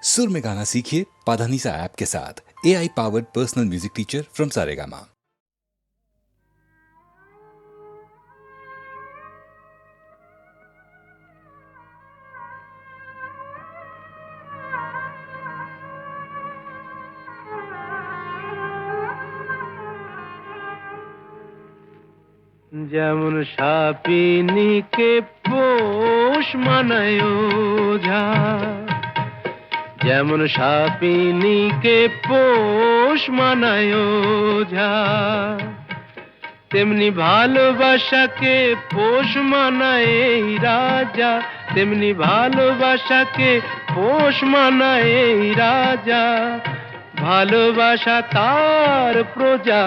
सुर में गाना सीखिए पाधानीसा ऐप के साथ। AI powered personal music teacher from Saregama. যেমন সাপিনীকে পোষ মানায় ওঝা, যেমন সাপিনীকে পোষ মানায় ওঝা, তেমনি ভালোবাসাকে পোষ মানায় এই রাজা, তেমনি ভালোবাসাকে পোষ মানায় এই রাজা। ভালোবাসা তার প্রজা,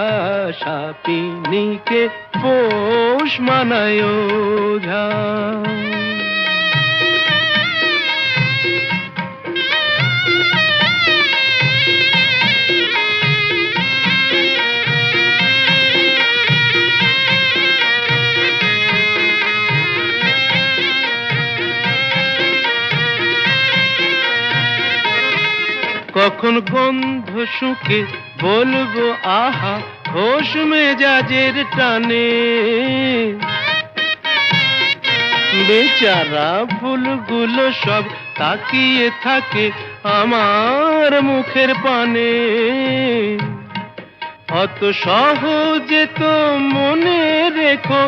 সাপিনীকে পোষ মানায় ওঝা। কখন গন্ধ শুকে বলবো আহা, খোশ মেজাজের টানে। বেচারা ফুলগুলো সব তাকিয়ে থাকে আমার মুখের পানে। অত সহজে তো মনে রেখো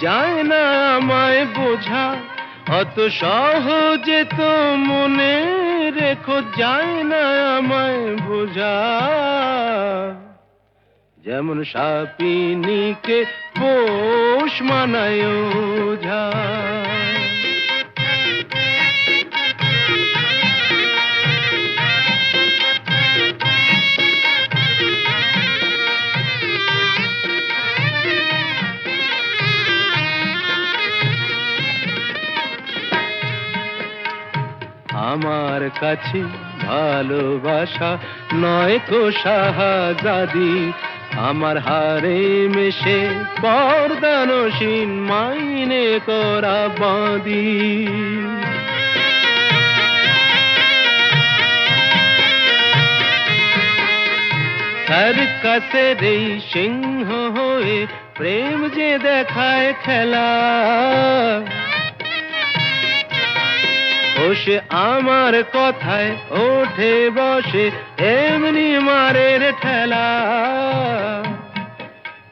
যায় না আমায় বোঝা, অত সহজে তো মনে রেখো যায় না আমায় বোঝা। যেমন সাপিনীকে পোষ মানায় ওঝা। আমার কাছে ভালোবাসা নয় তো শাহজাদি, আমার হারে মেশে পর্দানসীন মাইনে করা বাঁধি। সার্কাসের এই সিংহ হয়ে প্রেম যে দেখায় খেলা, ও সে আমার কথায় ওঠে বসে এমনি মারের ঠেলা।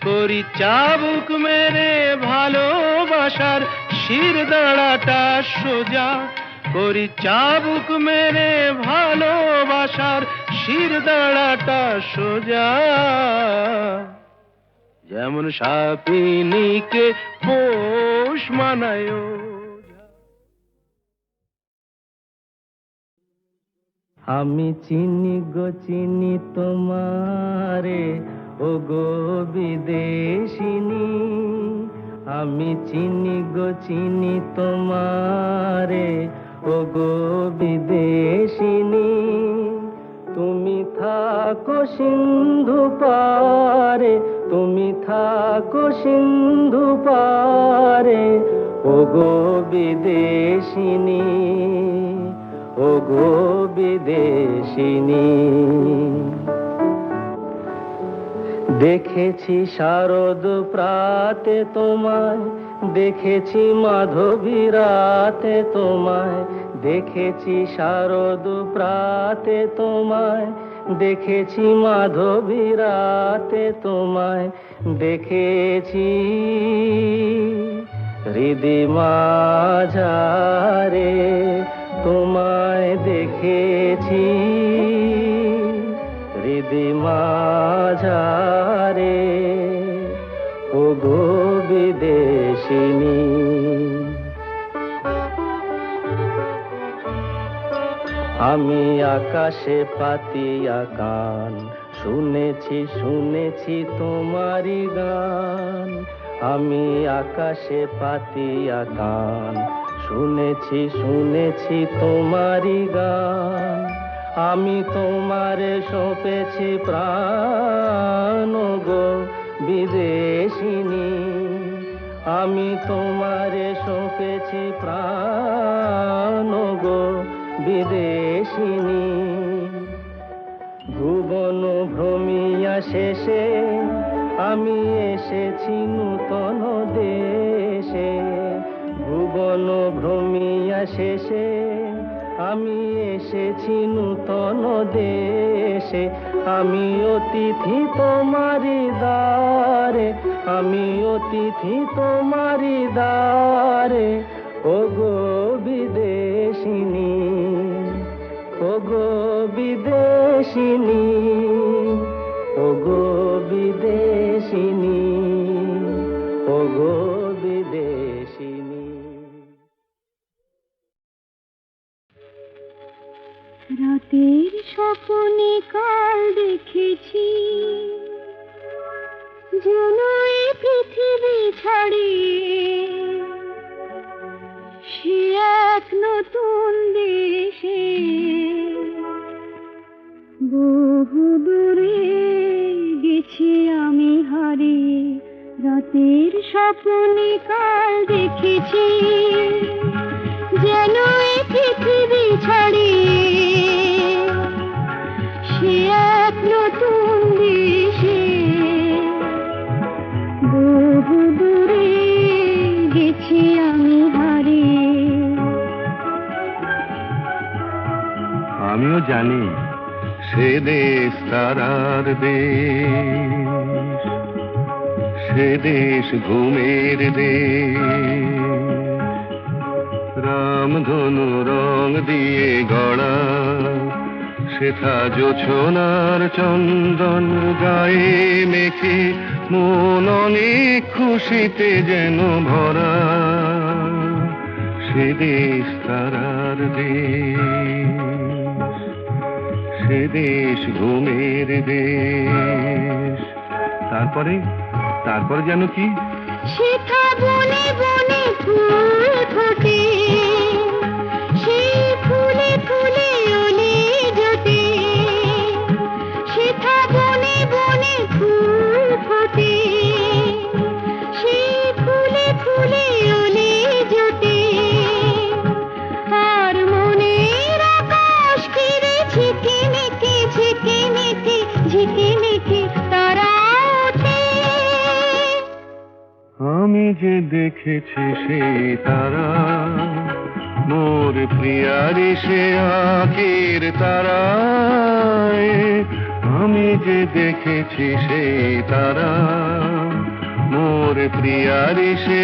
করি চাবুক মেরে ভালোবাসার শির দাঁড়াটা সোজা, করি চাবুক মেরে ভালোবাসার শির দাঁড়াটা সোজা। যেমন সাপিনীকে পোষ মানায়। আমি চিনি গো চিনি তোমারে, ও গো বিদেশিনী। আমি চিনি গো চিনি তোমারে, ও গো বিদেশিনী। তুমি থাকো সিন্ধু পারে, তুমি থাকো সিন্ধু পারে, ও গো বিদেশিনী, ও গো বিদেশিনী। দেখেছি শারদ প্রাতে তোমায়, দেখেছি মাধবী রাতে তোমায়, দেখেছি শারদ প্রাতে তোমায়, দেখেছি মাধবী রাতে তোমায়, দেখেছি হৃদি মাঝারে তোমায়, দেখেছি হৃদি মাঝারে, ও গো বিদেশিনী। আমি আকাশে পাতিয়া গান, শুনেছি শুনেছি তোমারি গান। আমি আকাশে পাতিয়া গান, শুনেছি শুনেছি তোমারি গান। আমি তোমারে সঁপেছি প্রাণ গো বিদেশিনী, আমি তোমারে সঁপেছি প্রাণ গো বিদেশিনী। ভ্রমিয়া শেষে আমি এসেছি নূতন দেশে। ভুবন ভ্রমিয়া শেষে আমি এসেছি নূতন দেশে। আমি অতিথি তোমারি দ্বারে, আমি অতিথি তোমারি দ্বারে। ওগো বিদেশিনী, ওগো বিদেশিনী, ওগো বিদেশিনী, ওগো বিদেশিনী। রাতের স্বপ্নে কাল দেখেছি, যেন এই পৃথিবী ছাড়িয়ে সে এক নতুন দেশে। বহু দূরে গেছি আমি হারিয়ে, রাতের স্বপ্নে কাল দেখেছি, যেন এই পৃথিবী ছাড়িয়ে সে এক নতুন দেশে। বহু দূরে গেছি আমি হারিয়ে। আমিও জানি সে দেশ তারার দেশ, সে দেশ ঘুমের দেশ। রামধনু রং দিয়ে গড়া সেথা জোছনার চন্দন গায়ে মেখে মন অনেক খুশিতে যেন ভরা। সে দেশ তারার দেশ, সে দেশ ঘুমের দেশ। তারপরে তারপরে যেন কি সেথা বনে বনে ফুল ফোটে, সেই ফুলে ফুলে ওলে জোটে। সেথা বনে বনে ফুল ফোটে, সেই ফুলে ফুলে ওলে জোটে। আর মনের আকাশ ঘিরে ঝিকিমিকি ঝিকিমিকি ঝিকিমিকি তারা ওঠে। আমি যে দেখেছি সেই তারা, মোর প্রিয়ারি সে আঁখের তারায়। আমি যে দেখেছি সেই তারা, মোর প্রিয়ারি সে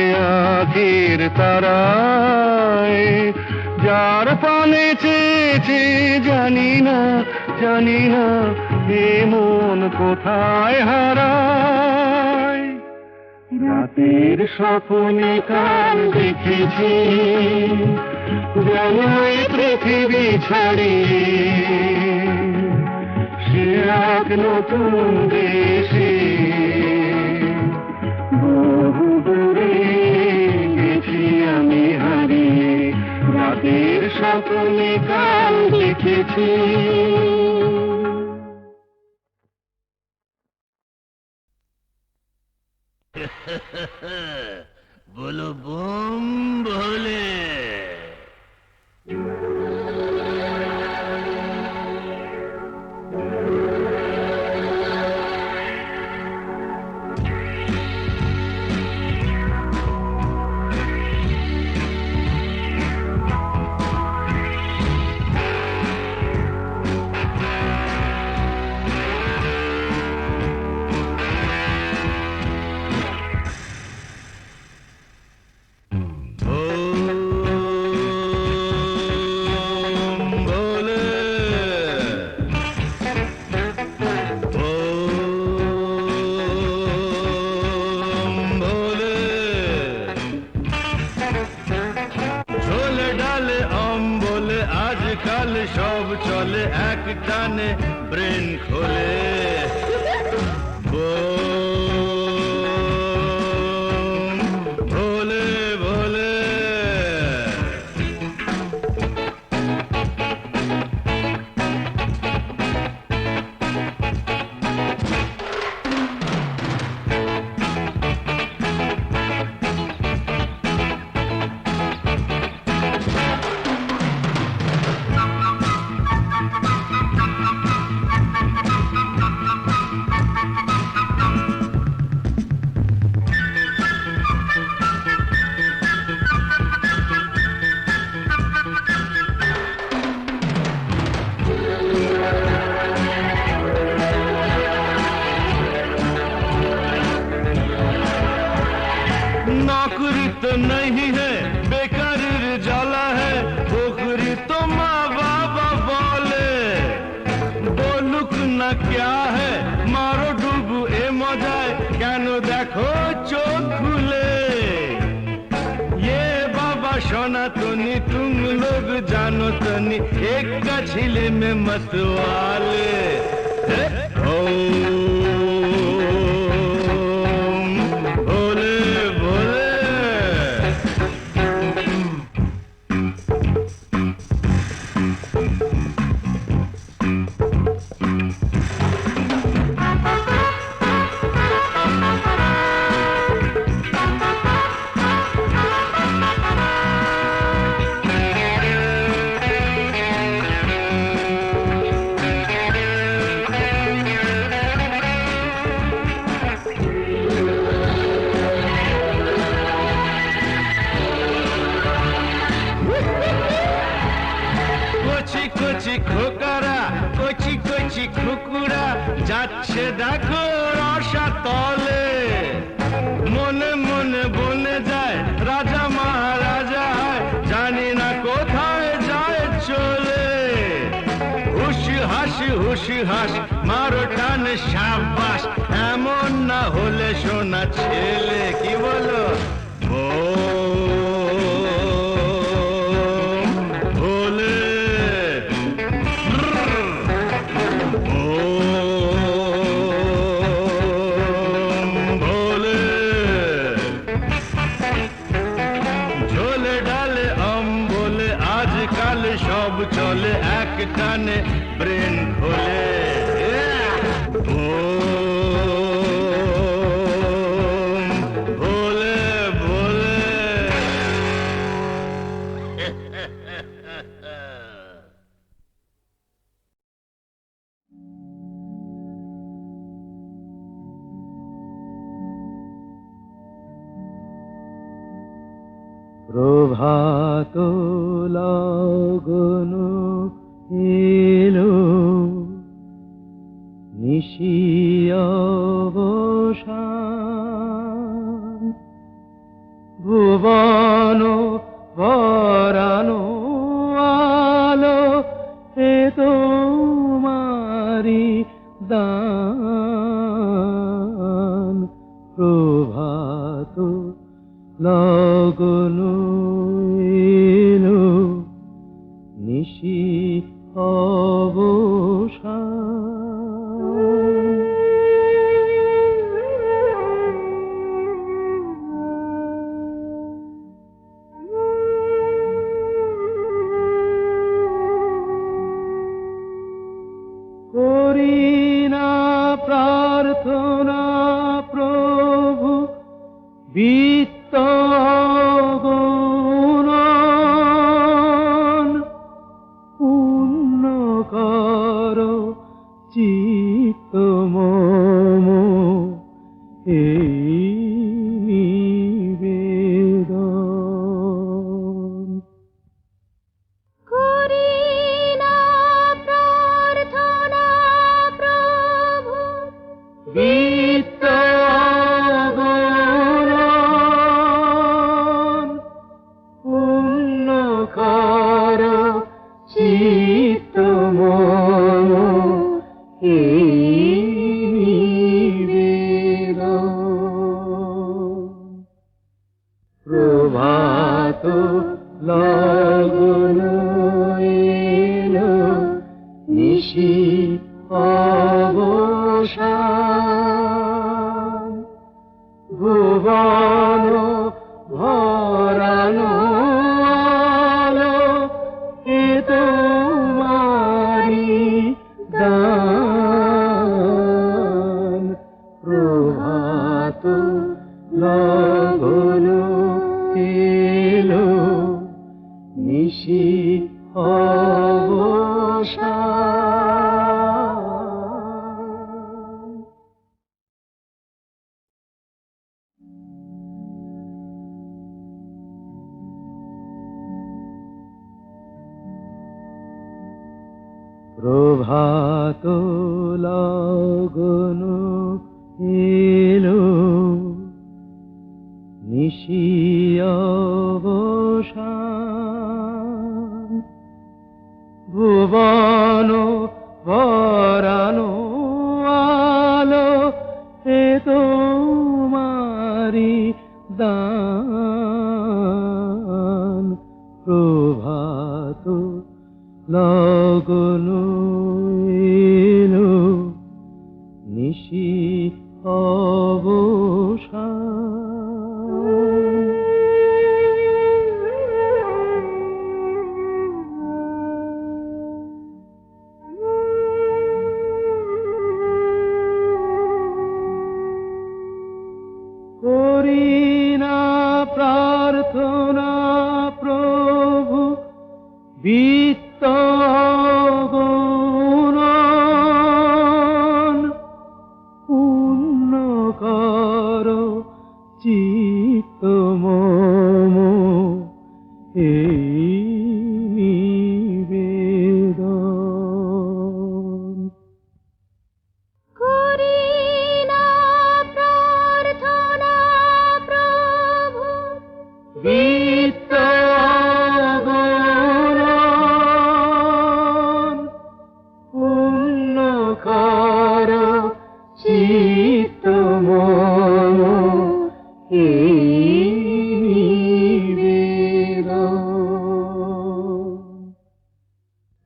আঁখের তারায়। যার পানে চেয়েছে জানি না, জানি না এ মন কোথায় হারায়। রাতের স্বপ্নে কাল দেখেছি, যেন এই পৃথিবী ছাড়িয়ে সে এক নতুন দেশে। বহু দূরে গেছি আমি হারিয়ে, রাতের স্বপ্নে কাল দেখেছি। बोलो बम भोले। আজকাল সব চলে এক টানে ব্রেন খোলে ভোলে ভোলে না क्या है मारो डुबु ए मजाয় কেন দেখো চোখ খুলে ये बाबा सनातनी तुम लोग जानो तो नहीं एक गछिले में मतवाले ओम भोले भोले কচি কচি খোকারা কচি কচি খুকুরা যাচ্ছে দেখো রসা তলে মনে মনে বনে যায় রাজা মহারাজা হয় জানি না কোথায় যায় চলে হুশ হাস মারো টান সাবাস এমন না হলে সোনা ছেলে কি বলো ভোলে ভোলে ঝোলে ডালে অম্বলে আজকাল সব চলে এক টানে ব্রেন খোলে ভোলে ভোলে প্রভাত লগন এলো নিশি অবসান ভুবন ভরানো আলো এ তোমারি দান প্রভাত লগন এলো নিশি অবসান করি না প্রার্থনা প্রভু বিত্ত গুণন পূর্ণ কর চিত্ত মম এই নিবেদন করি না প্রার্থনা প্রভু বিত্ত গুণন পূর্ণ কর চিত্ত মম এই নিবেদন প্রভাত লগন এলো নিশি অবসান ভুবন ভরানো আলো এ তোমারি দান প্রভাত লগন এলো নিশি অবসান প্রভাত লগন এলো নিশি অবসান ভুবন ভরানো এলো নিশি অবসান। করি না প্রার্থনা প্রভু বিত্ত অগণন, পুণ্য কর চিত্ত মম এই নিবেদন। করি না প্রার্থনা প্রভু বিত্ত অগণন, পুণ্য কর চিত্ত মম এই নিবেদন।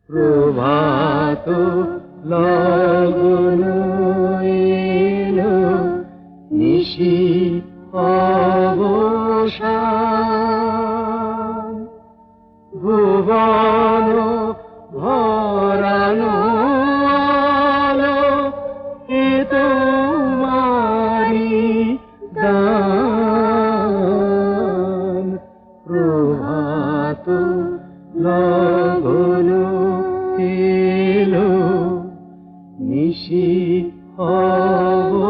প্রভাত লগন এলো নিশি অবসান, ভুবন ভরানো আলো এ তোমারি দান। প্রভাত লগন এলো নিশি অবসান।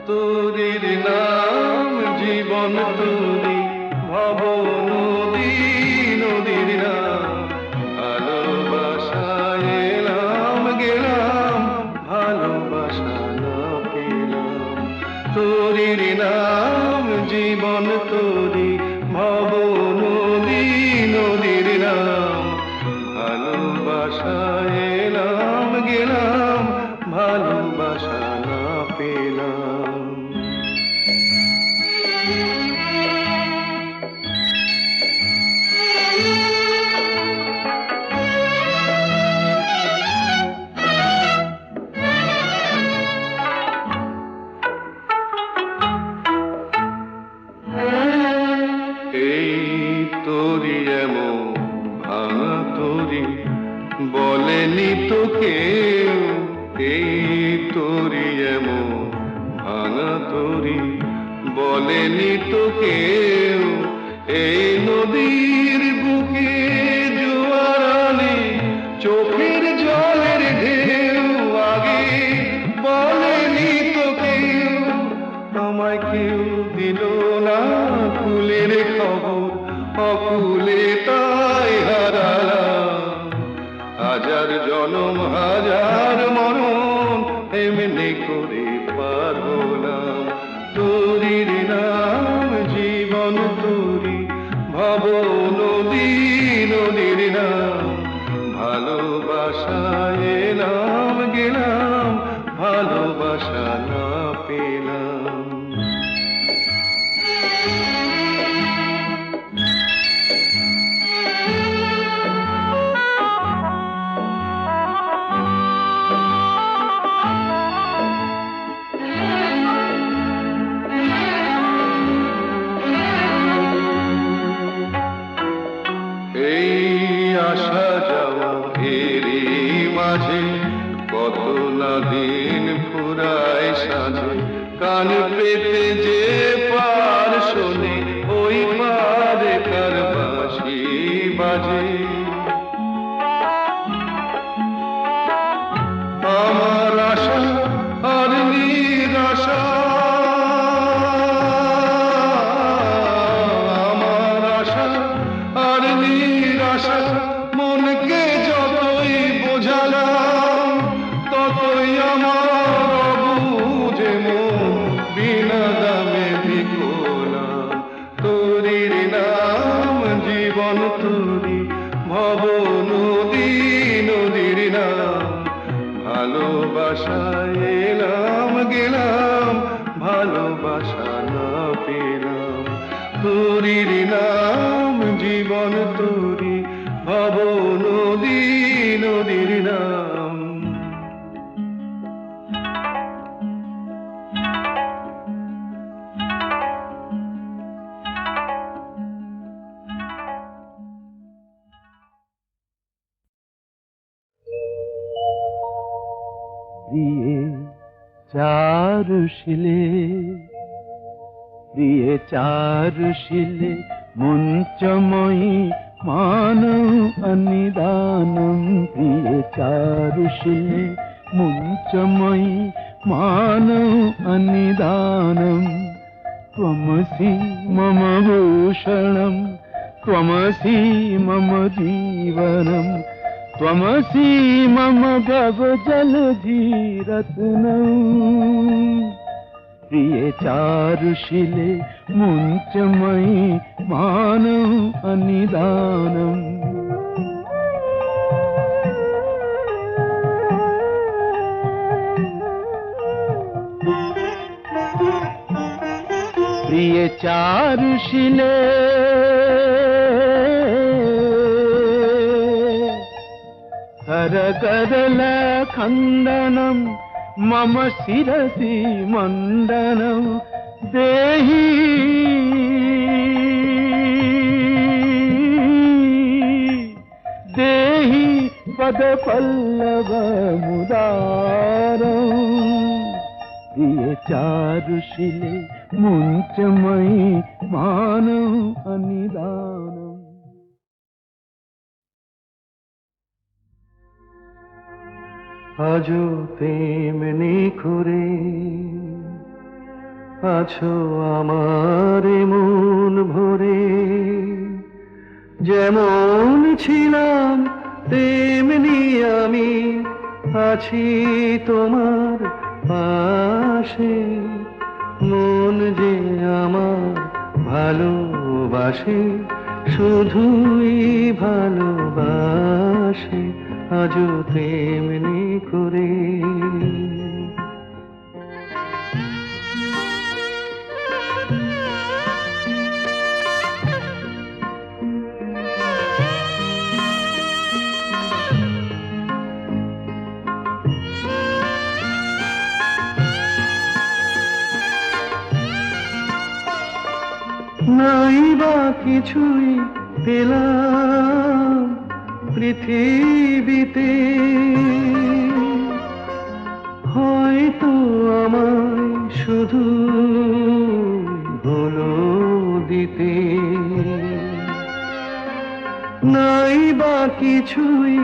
তোরির নাম জীবন তোরি ভব নদী, নদীর নাম ভালোবাসায় এলাম গেলাম, ভালোবাসা না পেলাম। তোরির নাম জীবন তোরি ভব নদী, নদীর নাম ভালোবাসায় এলাম গেলাম, ভালোবাসা না পেলাম। এই তোরি এমন ভাঙা তোরি বলেনি তো কেউ, এই তোরি এমন ভাঙা তোরি বলেনি তো কেউ। এই নদীর বুকে জোয়ার আনে চোখের জলের ঢেউ, আগে বলেনি তো কেউ। আমায় কেউ দিল না কুলের খবর, অকুলে তাই হারালাম। হাজার জনম হাজার মরণ এমনি করে পার হলাম। তোরির নাম জীবন তোরি ভব নদী, নদীর নাম ভালোবাসায় এলাম গেলাম, ভালোবাসা না পেলাম। এই আসা যাওয়া এরই মাঝে কত না দিন ফুরায় সাজে, কান পেতে যে পার শোনে ওই পারে কার বাঁশি বাজে। আমার আশা আর নিরাশা নাম জীবন তুরি ভব নদী নদীর নাম ভালোবাসায় এলাম গেলাম ভালোবাসা না পেলাম তুরির নাম জীবন তুরি ভব নদী নদীর নাম প্রিয়ে চারুশিলে প্রিয়ে চারুশিলে মুঞ্চময়ী মানৌ অনিদানম প্রিয়ে চারুশিলে মুঞ্চময়ী মানৌ অনিদানম ত্বমসি মম ভূষণম ত্বমসি মম জীবনম त्वमसि मम भव जलधिरत्नम् प्रिय चारुशिले मुञ्चमयि मानौ अनिदानम् प्रिय चारुशिले करकरल खण्डनं मम शिरसि मण्डनं देहि देहि पदपल्लवमुदारम् प्रिय चारुशिले मुञ्चमयि मानौ अनिदानम् আজও তেমনি করে আছো আমার মন ভরে যেমন ছিলাম তেমনি আমি আছি তোমার পাশে মন যে আমার ভালোবাসে শুধুই ভালোবাসে আজও তেমনি করে নাই বা কিছুই পেলাম পৃথিবীতে হয়তো আমায় শুধু হলো দিতে নাই বা কিছুই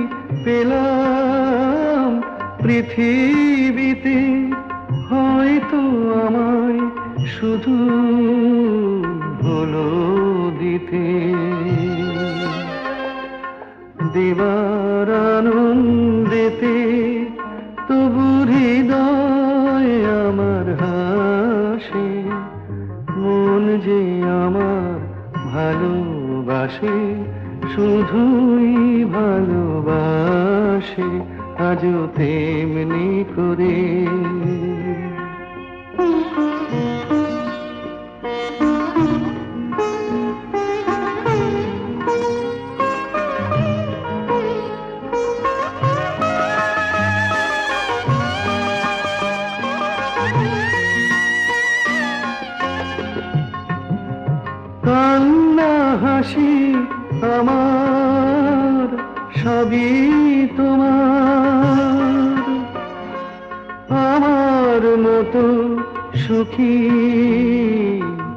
পেলাম পৃথিবীতে হয়তো আমায় শুধু হলো দিতে দেবার আনন্দেতে তবু হৃদয় আমার হাসে মন যে আমার ভালোবাসে শুধুই ভালোবাসে আজও তেমনি করে কান্না হাসি আমার সবই তোমার আমার মতো সুখী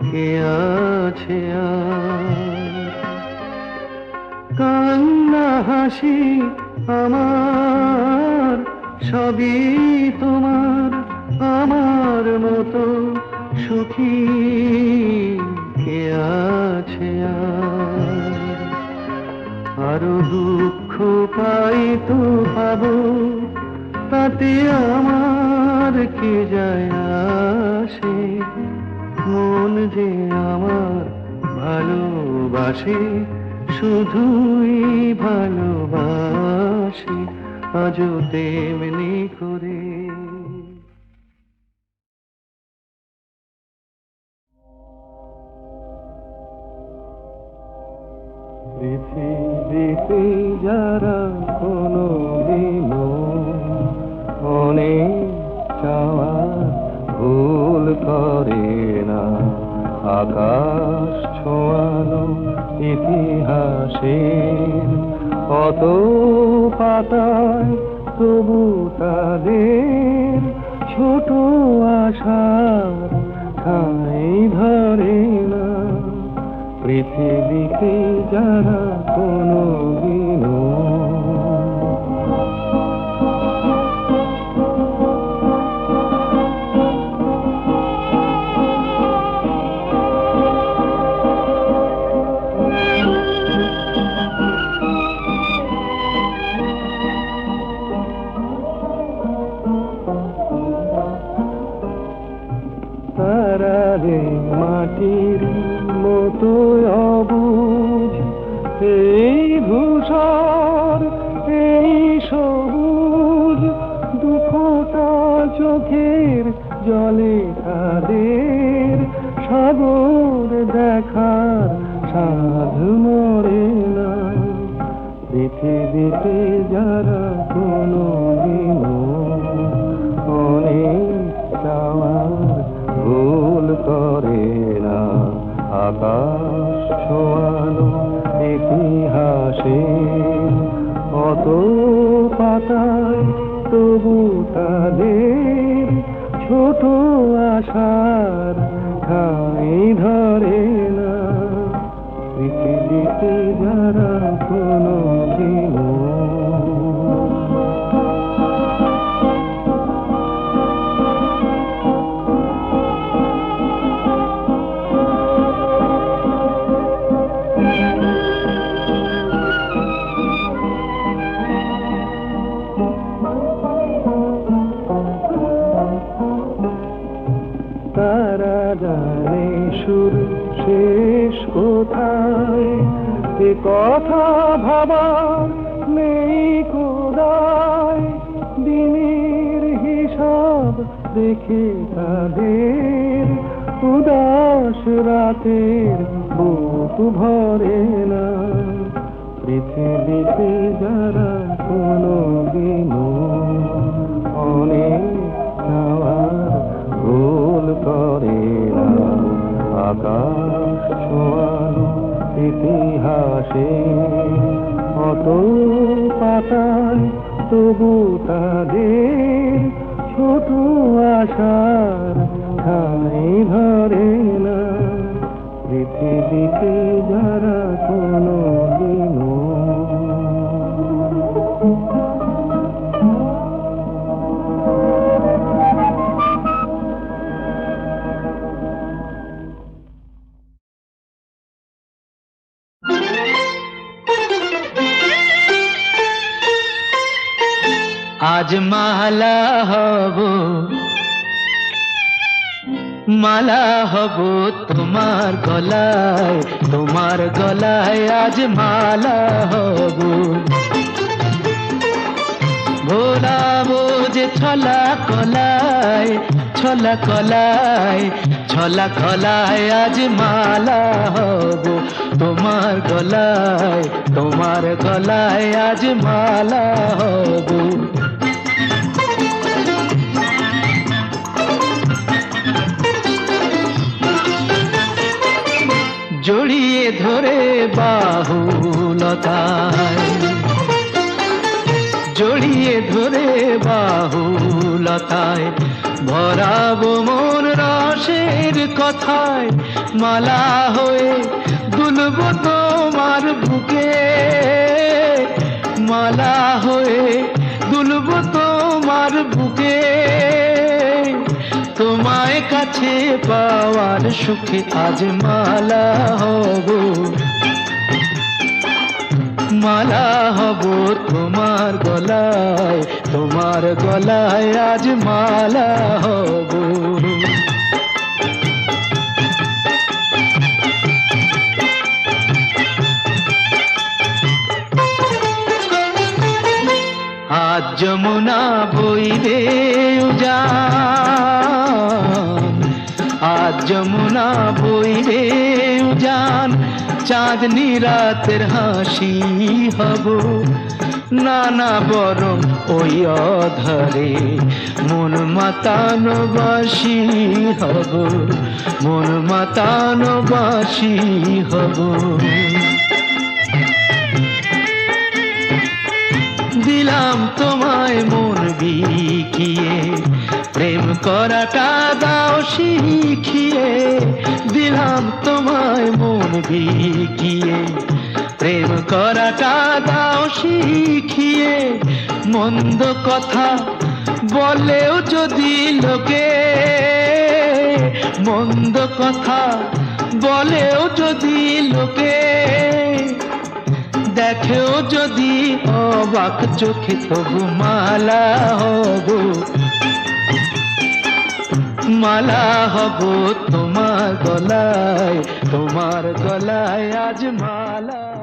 কে আছে আর কান্না হাসি আমার সবই তোমার আমার মতো সুখী কে আছে আরো দুঃখ পাই তো পাবো তাতে আমার কি যায় আসে মন যে আমার ভালো ভালোবাসি, শুধুই ভালোবাসি, আজও তেমনি করে। পৃথিবীতে যারা কোনো দিনও অনেক চাওয়া ভুল করে না, আকাশ ছোঁয়ানো ইতিহাসের কত পাতায় তবু তাদের ছোট আশার ঠাঁই ধরে না। পৃথিবীতে যারা কোনো দিনও তারারে মাটির মতো অবুঝ, এই ধূসর এই সবুজ, দুফোঁটা চোখের জলে তাদের সাগর দেখার সাধ মরে না। পৃথিবীতে যারা কোনো দিনও অনেক চাওয়ার ভুল করে না, আকাশ ছোঁয়ানো ইতিহাসে কত পাতায় তবু তাদের ছোট আশার ঠাঁই ধরে না। পৃথিবীতে যারা কোনো দিনও তারা জানে সুর শেষ কোথায়, এ কথা ভাবা নেই কোদায়। দিনের হিসাব দেখে তাদের উদাস রাতের বুক ভরে না। পৃথিবীতে যারা কোনো দিনও অনেক চাওয়ার ভুল করে না, আকাশ ছোঁয়ানো ইতিহাসে কত পাতায় তবু তাদের ছোট আশার ঠাঁই ধরে না। পৃথিবীতে যারা কোনো দিনও আজ মালা হব, মালা হব তোমার গলায়, তোমার গলায় আজ মালা হব। ভোলাবো যে ছলা কলায়, ছলা কলায়, ছলা কলায় আজ মালা হব তোমার গলায়, তোমার গলায় আজ মালা হব। জড়িয়ে ধরে বাহুলতায়, জড়িয়ে ধরে বাহুলতায়, ভরাবো মন রসের কথায়, মালা হয়ে দুলব তোমার বুকে, মালা হয়ে দুলব তোমার বুকে। তোমায় কাছে পাওয়ার সুখে আজ মালা হব, মালা হব তোমার গলায়, তোমার গলায় আজ মালা হব। যমুনা বইবে উজান, আজ যমুনা বইবে উজান, চাঁদনি রাতের হাসি হব না না বরং ওই অধরে মন মাতানো বাসি হব, মন মাতানো বাসি হব। দিলাম তোমায় মন বিকিয়ে, প্রেম করাটা দাও শিখিয়ে, দিলাম তোমায় মন বিকিয়ে, প্রেম করাটা দাও শিখিয়ে। মন্দ কথা বলেও যদি লোকে, মন্দ কথা বলেও যদি লোকে, দেখেও যদি অবাক চোখে তবু মালা হব, মালা হব তোমার গলায়, তোমার গলায় আজ মালা।